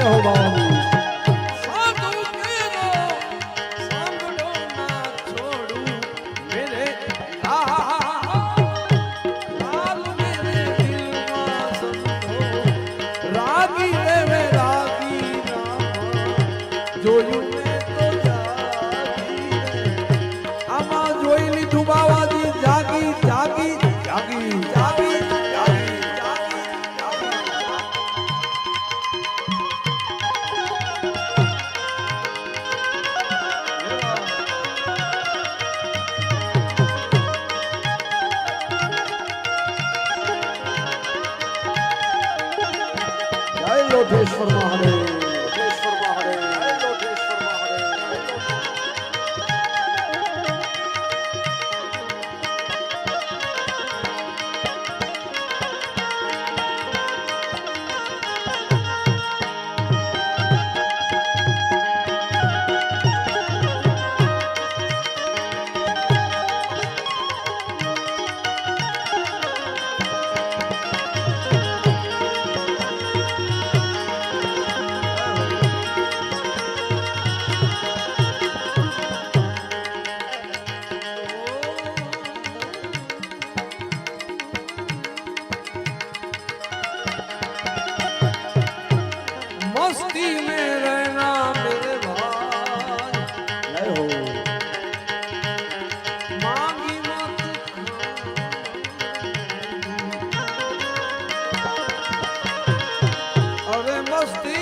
हो बाबा જોયું મેં તો આમાં જોઈ લીધું બાવાજી જાગી જાગી જાગી જાગી જાગી જય લોકેશ્વર મહાદેવ मस्ती में रहना मेरे भाई जय हो मांगी मत अरे मस्ती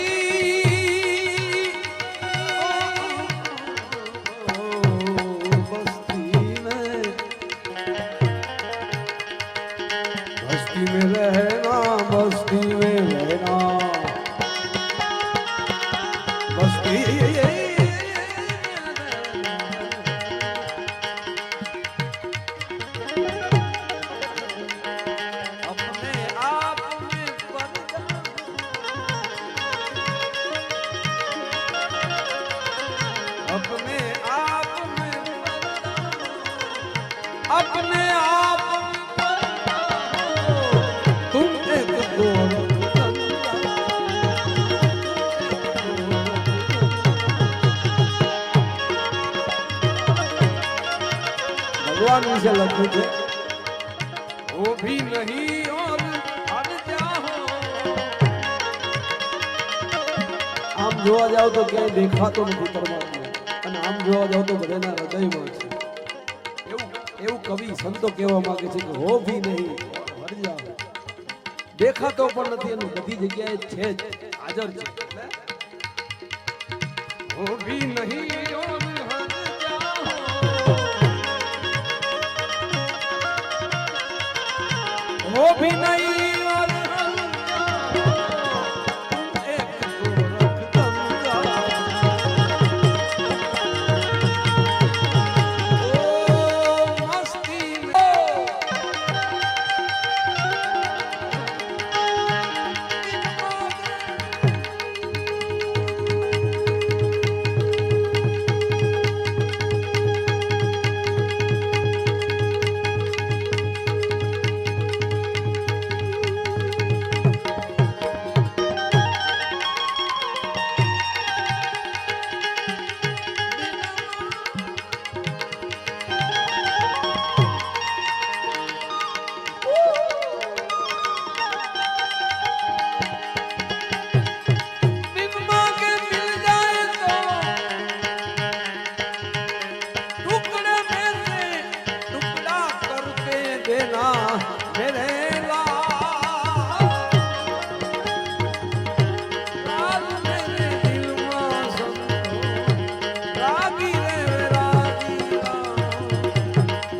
मस्ती में रहना मस्ती में रहना अपने आप में अपने आप में अपने आप तुम एक भगवान विषय लख्યું છે वो भी नहीं और हट जाओ આમ જોવા જાવ તો ક્યાંય દેખાતો નથી પરમાત્મા અને આમ જોવા જાવ તો બધાના હૃદયમાં છે એવું કવિ સંતો કહેવા માંગે છે કે હો ભી નહીં હટ જાઓ દેખાતો પણ નથી એનું બધી જગ્યાએ છે જ હાજર છે वो भी नहीं और हट जाओ वो भी नहीं और एक तो रख मस्ती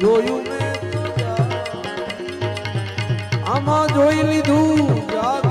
જોયું મેં તો આમાં જોઈ લીધું